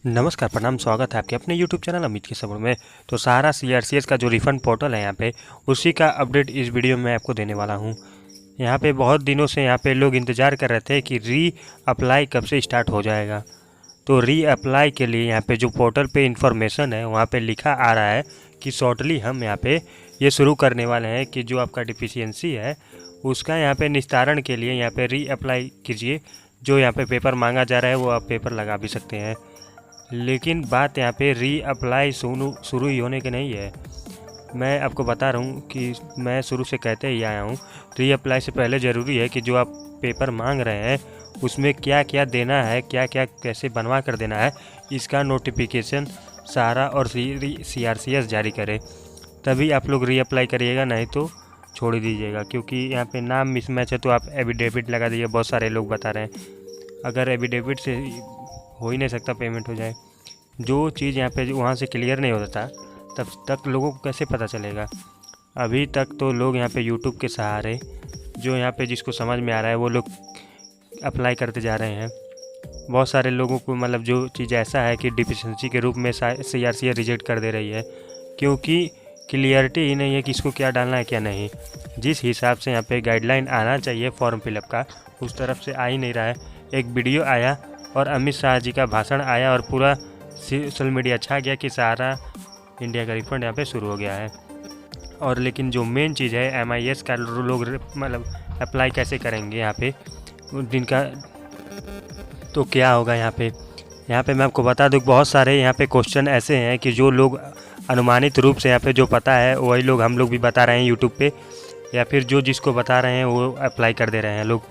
नमस्कार, प्रणाम, स्वागत है आपके अपने यूट्यूब चैनल अमित की खबर में। तो सहारा सीआरसीएस का जो रिफंड पोर्टल है यहाँ पे, उसी का अपडेट इस वीडियो में आपको देने वाला हूँ। यहाँ पे बहुत दिनों से यहाँ पे लोग इंतज़ार कर रहे थे कि री अप्लाई कब से स्टार्ट हो जाएगा। तो री अप्लाई के लिए यहाँ पे जो पोर्टल पे इंफॉर्मेशन है वहाँ पे लिखा आ रहा है कि शॉर्टली हम यहाँ पे ये शुरू करने वाले हैं कि जो आपका डिफिशियंसी है उसका यहाँ पे निस्तारण के लिए यहाँ पे री अप्लाई कीजिए। जो यहाँ पे पेपर मांगा जा रहा है वो आप पेपर लगा भी सकते हैं। लेकिन बात यहाँ पे री अप्लाई शुरू ही होने की नहीं है। मैं आपको बता रहा हूँ कि मैं शुरू से कहते ही आया हूँ, री अप्लाई से पहले ज़रूरी है कि जो आप पेपर मांग रहे हैं उसमें क्या क्या देना है, क्या क्या कैसे बनवा कर देना है, इसका नोटिफिकेशन सहारा और सीआरसीएस जारी करे, तभी आप लोग री अप्लाई करिएगा, नहीं तो छोड़ दीजिएगा। क्योंकि यहाँ पे नाम मिसमैच है तो आप एफिडेविट लगा दीजिए। बहुत सारे लोग बता रहे हैं अगर एफिडेविट से हो ही नहीं सकता पेमेंट हो जाए। जो चीज़ यहाँ पे वहाँ से क्लियर नहीं होता तब तक लोगों को कैसे पता चलेगा। अभी तक तो लोग यहाँ पे यूट्यूब के सहारे जो यहाँ पे जिसको समझ में आ रहा है वो लोग अप्लाई करते जा रहे हैं। बहुत सारे लोगों को मतलब जो चीज़ ऐसा है कि डिफिशेंसी के रूप में सीआरसीए रिजेक्ट कर दे रही है, क्योंकि क्लियरिटी ही नहीं है कि इसको क्या डालना है क्या नहीं। जिस हिसाब से यहाँ पे गाइडलाइन आना चाहिए फॉर्म फिलअप का, उस तरफ से आ ही नहीं रहा है। एक वीडियो आया और अमित शाह जी का भाषण आया और पूरा सोशल मीडिया छा गया कि सारा इंडिया का रिफंड यहाँ पे शुरू हो गया है। और लेकिन जो मेन चीज़ है एमआईएस का लोग मतलब अप्लाई कैसे करेंगे यहाँ पे दिन का, तो क्या होगा यहाँ पे मैं आपको बता दूँ बहुत सारे यहाँ पे क्वेश्चन ऐसे हैं कि जो लोग अनुमानित रूप से यहाँ पे जो पता है वही लोग हम लोग भी बता रहे हैं यूट्यूब पे, या फिर जो जिसको बता रहे हैं वो अप्लाई कर दे रहे हैं लोग।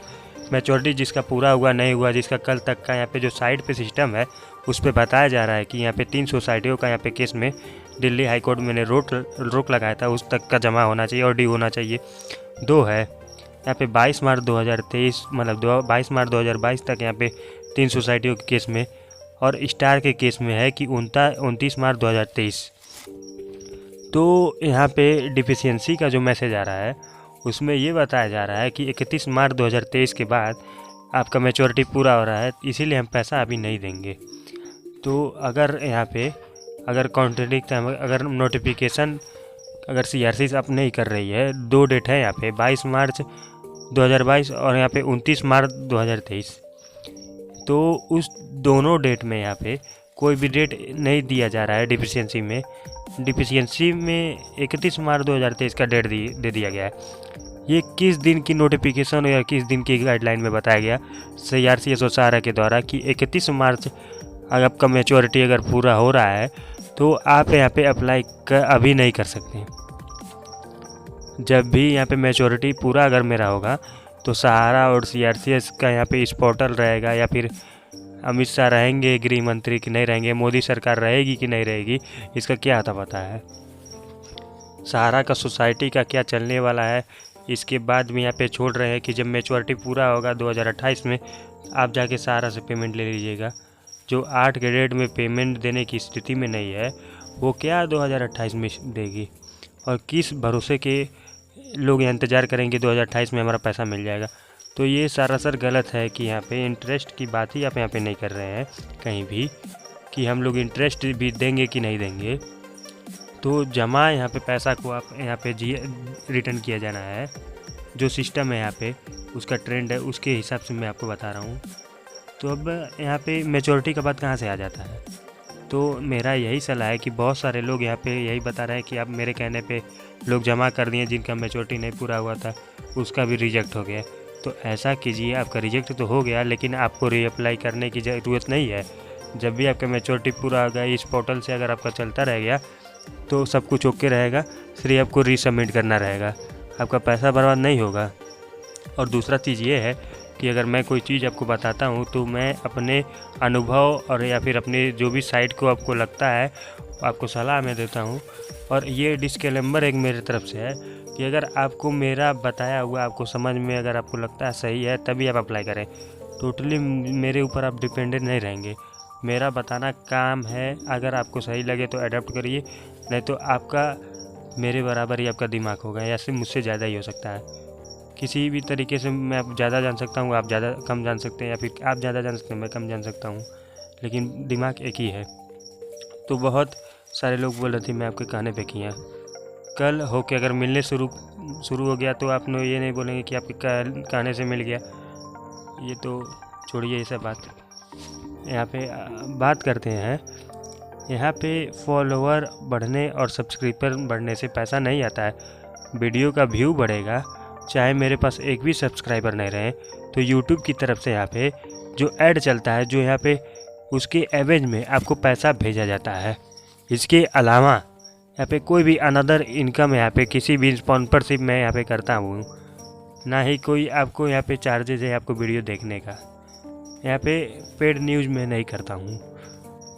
मैच्योरिटी जिसका पूरा हुआ नहीं हुआ, जिसका कल तक का यहाँ पे जो साइट पे सिस्टम है उस पर बताया जा रहा है कि यहाँ पे 3 सोसाइटियों का यहाँ पे केस में दिल्ली हाई कोर्ट में ने रोक लगाया था, उस तक का जमा होना चाहिए और ड्यू होना चाहिए। 2 है यहाँ पे 22 मार्च 2023 मतलब 22 मार्च 2022 तक यहाँ पे 3 सोसाइटियों के केस में, और स्टार के केस में है कि 29 मार्च 2023। तो यहाँ पे डिफिशियंसी का जो मैसेज आ रहा है उसमें ये बताया जा रहा है कि 31 मार्च 2023 के बाद आपका मैच्योरिटी पूरा हो रहा है, इसीलिए हम पैसा अभी नहीं देंगे। तो अगर यहाँ पे अगर कॉन्ट्रडिक्ट अगर नोटिफिकेशन अगर सीआरसी अब नहीं कर रही है, 2 डेट है यहाँ पे 22 मार्च 2022 और यहाँ पे 29 मार्च 2023, तो उस दोनों डेट में यहाँ पे कोई भी डेट नहीं दिया जा रहा है। डिफिशियंसी में 31 मार्च 2023 का डेट दे दिया गया है। ये किस दिन की नोटिफिकेशन या किस दिन की गाइडलाइन में बताया गया सीआरसीएस और सहारा के द्वारा कि 31 मार्च आपका मैच्योरिटी अगर पूरा हो रहा है तो आप यहाँ पे अप्लाई अभी नहीं कर सकते। जब भी यहाँ पे मैच्योरिटी पूरा अगर मेरा होगा तो सहारा और सीआरसीएस का यहाँ पे इस पोर्टल रहेगा, या फिर अमित शाह रहेंगे गृह मंत्री कि नहीं रहेंगे, मोदी सरकार रहेगी कि नहीं रहेगी, इसका क्या आता पता है। सहारा का सोसाइटी का क्या चलने वाला है, इसके बाद भी यहाँ पे छोड़ रहे हैं कि जब मैच्योरिटी पूरा होगा 2028 में आप जाके सहारा से पेमेंट ले लीजिएगा। जो 8 के डेट में पेमेंट देने की स्थिति में नहीं है वो क्या 2028 में देगी, और किस भरोसे के लोग इंतज़ार करेंगे 2028 में हमारा पैसा मिल जाएगा। तो ये सरासर गलत है कि यहाँ पे इंटरेस्ट की बात ही आप यहाँ पे नहीं कर रहे हैं कहीं भी, कि हम लोग इंटरेस्ट भी देंगे कि नहीं देंगे। तो जमा यहाँ पे पैसा को आप यहाँ पे रिटर्न किया जाना है। जो सिस्टम है यहाँ पे उसका ट्रेंड है, उसके हिसाब से मैं आपको बता रहा हूँ। तो अब यहाँ पे मैच्योरिटी का बात कहाँ से आ जाता है। तो मेरा यही सलाह है कि बहुत सारे लोग यहाँ पे यही बता रहे हैं कि आप मेरे कहने पे लोग जमा कर दिए जिनका मैच्योरिटी नहीं पूरा हुआ था, उसका भी रिजेक्ट हो गया। तो ऐसा कीजिए, आपका रिजेक्ट तो हो गया लेकिन आपको रीअप्लाई करने की ज़रूरत नहीं है। जब भी आपका मैच्योरिटी पूरा हो गया इस पोर्टल से अगर आपका चलता रह गया तो सब कुछ ओके रहेगा, सिर्फ आपको रीसबमिट करना रहेगा, आपका पैसा बर्बाद नहीं होगा। और दूसरा चीज़ ये है कि अगर मैं कोई चीज़ आपको बताता हूँ तो मैं अपने अनुभव और या फिर अपने जो भी साइट को आपको लगता है आपको सलाह मैं देता हूँ। और ये डिस्क्लेमर एक मेरी तरफ से है कि अगर आपको मेरा बताया हुआ आपको समझ में अगर आपको लगता है सही है तभी आप अप्लाई करें। टोटली मेरे ऊपर आप डिपेंडेंट नहीं रहेंगे, मेरा बताना काम है। अगर आपको सही लगे तो अडॉप्ट करिए, नहीं तो आपका मेरे बराबर ही आपका दिमाग होगा, या फिर मुझसे ज़्यादा ही हो सकता है। किसी भी तरीके से मैं ज़्यादा जान सकता हूँ, आप ज़्यादा कम जान सकते हैं, या फिर आप ज़्यादा जान सकते हैं मैं कम जान सकता हूँ। लेकिन दिमाग एक ही है। तो बहुत सारे लोग बोल रहे थे मैं आपके कहने पे किया, कल हो के अगर मिलने शुरू हो गया तो आप लोग ये नहीं बोलेंगे कि आपके कहने से मिल गया। ये तो छोड़िए ये सब बात। यहाँ पे बात करते हैं। यहाँ पे फॉलोवर बढ़ने और सब्सक्राइबर बढ़ने से पैसा नहीं आता है। वीडियो का व्यू बढ़ेगा, चाहे मेरे पास एक भी सब्सक्राइबर नहीं रहे तो यूट्यूब की तरफ से यहाँ पे जो ऐड चलता है, जो यहाँ पे उसके एवरेज में आपको पैसा भेजा जाता है। इसके अलावा यहाँ पे कोई भी अनदर इनकम यहाँ पे किसी भी स्पॉन्सरशिप में यहाँ पे करता हूँ, ना ही कोई आपको यहाँ पे चार्जेज है आपको वीडियो देखने का। यहाँ पे पेड न्यूज़ में नहीं करता हूँ।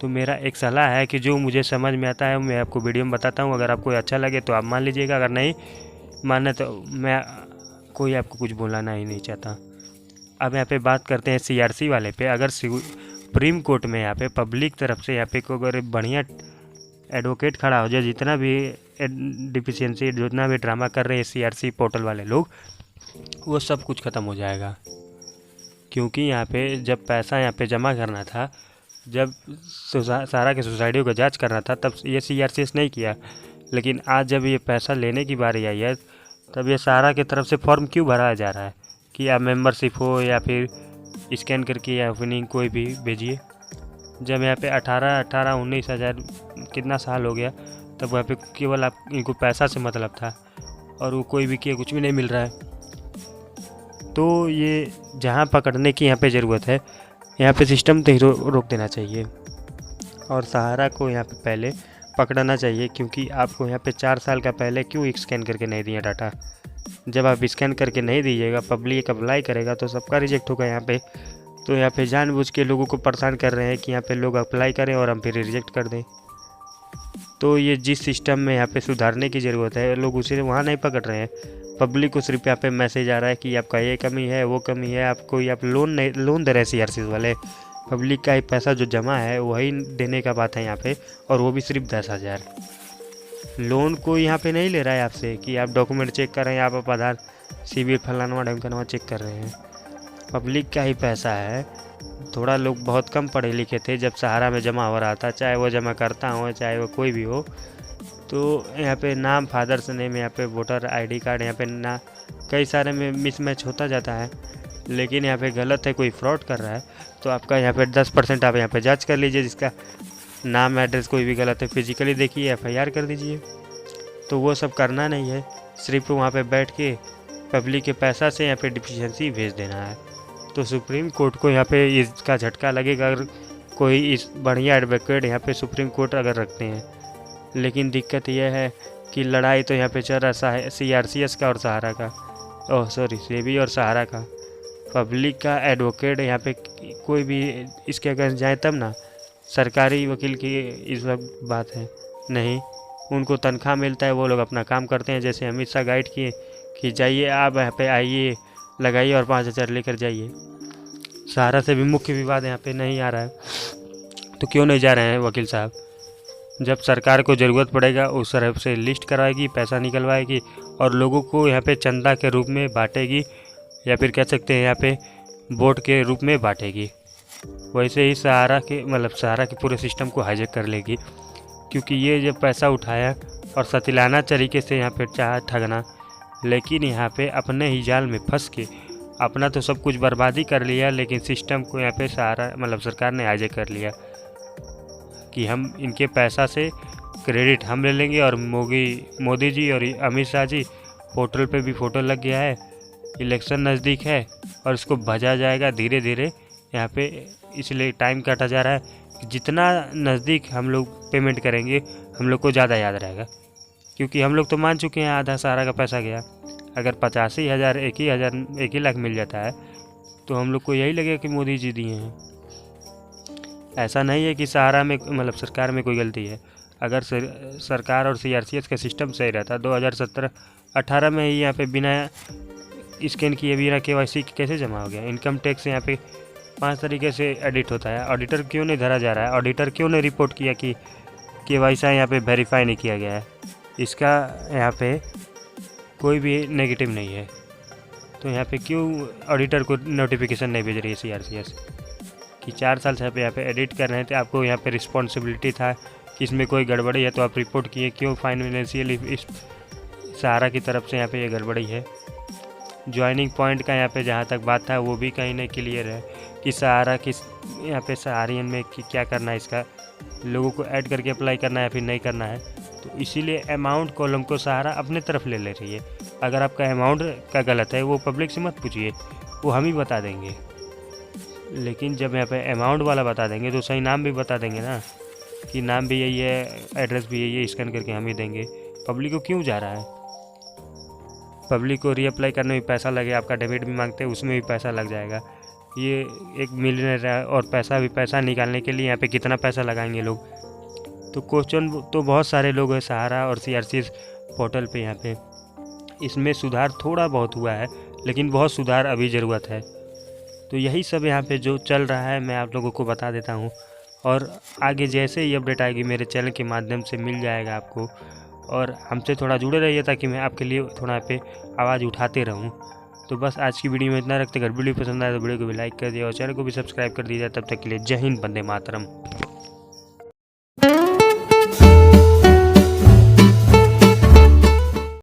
तो मेरा एक सलाह है कि जो मुझे समझ में आता है मैं आपको वीडियो में बताता हूँ। अगर आपको अच्छा लगे तो आप मान लीजिएगा, अगर नहीं मानना तो मैं कोई आपको कुछ बोलाना ही नहीं चाहता। अब यहाँ पे बात करते हैं सीआरसी वाले पे। अगर सुप्रीम कोर्ट में यहाँ पे पब्लिक तरफ से यहाँ पे कोई अगर बढ़िया एडवोकेट खड़ा हो जाए, जितना भी डिफिशियंसी जितना भी ड्रामा कर रहे हैं सीआरसी पोर्टल वाले लोग, वो सब कुछ ख़त्म हो जाएगा। क्योंकि यहाँ पे जब पैसा यहाँ पे जमा करना था, जब सारा के सोसाइटियों का जांच करना था, तब ये सीआरसीएस नहीं किया। लेकिन आज जब ये पैसा लेने की बारी आई है, तब ये सारा की तरफ से फॉर्म क्यों भराया जा रहा है कि आप मेंबरशिप हो या फिर स्कैन करके या ओपनिंग कोई भी भेजिए। जब यहाँ पे 19 हज़ार कितना साल हो गया, तब वहाँ पे केवल आप इनको पैसा से मतलब था और वो कोई भी किया कुछ भी नहीं मिल रहा है। तो ये जहाँ पकड़ने की यहाँ पे ज़रूरत है, यहाँ पे सिस्टम तो ही रोक देना चाहिए और सहारा को यहाँ पे पहले पकड़ना चाहिए। क्योंकि आपको यहाँ पे 4 साल का पहले क्यों स्कैन करके नहीं दिया डाटा। जब आप स्कैन करके नहीं दीजिएगा, पब्लिक अप्लाई करेगा तो सबका रिजेक्ट होगा यहाँ पे। तो यहाँ पे जानबूझ के लोगों को परेशान कर रहे हैं कि यहाँ पे लोग अप्लाई करें और हम फिर रिजेक्ट कर दें। तो ये जिस सिस्टम में यहाँ पे सुधारने की ज़रूरत है, लोग उसे वहाँ नहीं पकड़ रहे हैं। पब्लिक को सिर्फ यहाँ पे मैसेज आ रहा है कि आपका ये कमी है, वो कमी है, आपको आप लोन दे रहे हैं सीआरसी वाले। पब्लिक का ही पैसा जो जमा है वही देने का बात है यहाँ पे, और वो भी सिर्फ 10,000। लोन कोई यहाँ पे नहीं ले रहा है आपसे कि आप डॉक्यूमेंट चेक कर रहे हैं, आप आधार सिविल फलाना ढमकाना चेक कर रहे हैं। पब्लिक का ही पैसा है। थोड़ा लोग बहुत कम पढ़े लिखे थे जब सहारा में जमा हो रहा था, चाहे वो जमा करता हो चाहे वो कोई भी हो। तो यहाँ पे नाम, फादर्स नेम, यहाँ पे वोटर आईडी कार्ड, यहाँ पे ना कई सारे में मिसमैच होता जाता है। लेकिन यहाँ पे गलत है, कोई फ्रॉड कर रहा है तो आपका यहाँ पे 10% आप यहाँ पे जांच कर लीजिए। जिसका नाम एड्रेस कोई भी गलत है, फिजिकली देखिए, एफआईआर कर दीजिए। तो वो सब करना नहीं है, सिर्फ वहाँ पे बैठ के पब्लिक के पैसा से यहाँ पे डिफिशियंसी भेज देना है। तो सुप्रीम कोर्ट को यहाँ पे इसका झटका लगेगा अगर कोई इस बढ़िया एडवोकेट यहाँ पे सुप्रीम कोर्ट अगर रखते हैं। लेकिन दिक्कत यह है कि लड़ाई तो यहाँ पे चल रहा है सीआरसीएस का और सहारा का, सेबी और सहारा का। पब्लिक का एडवोकेट यहाँ पे कोई भी इसके अगेंस्ट जाए तब ना। सरकारी वकील की इस वक्त बात है नहीं, उनको तनख्वाह मिलता है, वो लोग अपना काम करते हैं। जैसे अमित शाह गाइड किए कि जाइए आप यहाँ पे आइए, लगाइए और 5,000 लेकर जाइए। सहारा से भी मुख्य विवाद यहाँ पे नहीं आ रहा है, तो क्यों नहीं जा रहे हैं वकील साहब। जब सरकार को ज़रूरत पड़ेगा उस तरफ से लिस्ट करवाएगी, पैसा निकलवाएगी और लोगों को यहाँ पे चंदा के रूप में बांटेगी, या फिर कह सकते हैं यहाँ पे वोट के रूप में बांटेगी। वैसे ही सहारा के पूरे सिस्टम को हाईजैक कर लेगी। क्योंकि ये जब पैसा उठाया और सतिलाना तरीके से यहाँ पे चाह ठगना, लेकिन यहाँ पे अपने ही जाल में फंस के अपना तो सब कुछ बर्बादी कर लिया। लेकिन सिस्टम को यहाँ पे सहारा सरकार ने हाईजैक कर लिया कि हम इनके पैसा से क्रेडिट हम ले लेंगे। और मोदी जी और अमित शाह जी पोर्टल पे भी फ़ोटो लग गया है, इलेक्शन नज़दीक है और इसको भजा जाएगा धीरे धीरे यहाँ पे। इसलिए टाइम काटा जा रहा है कि जितना नज़दीक हम लोग पेमेंट करेंगे हम लोग को ज़्यादा याद रहेगा। क्योंकि हम लोग तो मान चुके हैं आधा सहारा का पैसा गया। अगर 85,000 1 ही लाख मिल जाता है तो हम लोग को यही लगेगा कि मोदी जी दिए हैं। ऐसा नहीं है कि सहारा में सरकार में कोई गलती है। अगर सरकार और सीआरसीएस का सिस्टम सही रहता 2017-18 में ही यहाँ पे बिना स्कैन किए बिना केवाईसी कैसे जमा हो गया। इनकम टैक्स यहाँ पे 5 तरीके से एडिट होता है। ऑडिटर क्यों नहीं धरा जा रहा है? ऑडिटर क्यों नहीं रिपोर्ट किया कि केवाईसी यहाँ पे वेरीफाई नहीं किया गया है? इसका यहाँ पे कोई भी नेगेटिव नहीं है। तो यहाँ पे क्यों ऑडिटर को नोटिफिकेशन नहीं भेज रही है सीआरसीएस कि 4 साल से आप यहाँ पे एडिट कर रहे थे, आपको यहाँ पे रिस्पॉन्सिबिलिटी था कि इसमें कोई गड़बड़ी है तो आप रिपोर्ट किए, क्यों फाइनेंशियली इस सहारा की तरफ से यहाँ पे ये गड़बड़ी है। ज्वाइनिंग पॉइंट का यहाँ पे जहाँ तक बात था वो भी कहीं नहीं क्लियर है कि सहारा किस यहाँ पे सहारियन में क्या करना है, इसका लोगों को ऐड करके अप्लाई करना है या फिर नहीं करना है। तो इसीलिए अमाउंट कॉलम को सहारा अपने तरफ ले रही है। अगर आपका अमाउंट का गलत है वो पब्लिक से मत पूछिए, वो हम ही बता देंगे। लेकिन जब यहाँ पे अमाउंट वाला बता देंगे तो सही नाम भी बता देंगे ना, कि नाम भी यही है, एड्रेस भी यही है, स्कैन करके हम ही देंगे। पब्लिक को क्यों जा रहा है? पब्लिक को रीअप्लाई करने में पैसा लगे, आपका डेबिट भी मांगते हैं उसमें भी पैसा लग जाएगा। ये एक मिलियनर है और पैसा निकालने के लिए यहाँ पे कितना पैसा लगाएंगे लोग। तो क्वेश्चन तो बहुत सारे लोग हैं सहारा और CRCS पोर्टल पे। यहाँ पे इसमें सुधार थोड़ा बहुत हुआ है, लेकिन बहुत सुधार अभी ज़रूरत है। तो यही सब यहाँ पे जो चल रहा है मैं आप लोगों को बता देता हूँ, और आगे जैसे ही अपडेट आएगी मेरे चैनल के माध्यम से मिल जाएगा आपको। और हमसे थोड़ा जुड़े रहिए ताकि मैं आपके लिए थोड़ा पे आवाज़ उठाते रहूं। तो बस आज की वीडियो में इतना रखते। अगर वीडियो पसंद आए तो वीडियो को भी लाइक कर दिया और चैनल को भी सब्सक्राइब कर दीजिए। तब तक के लिए जय हिंद, वंदे मातरम।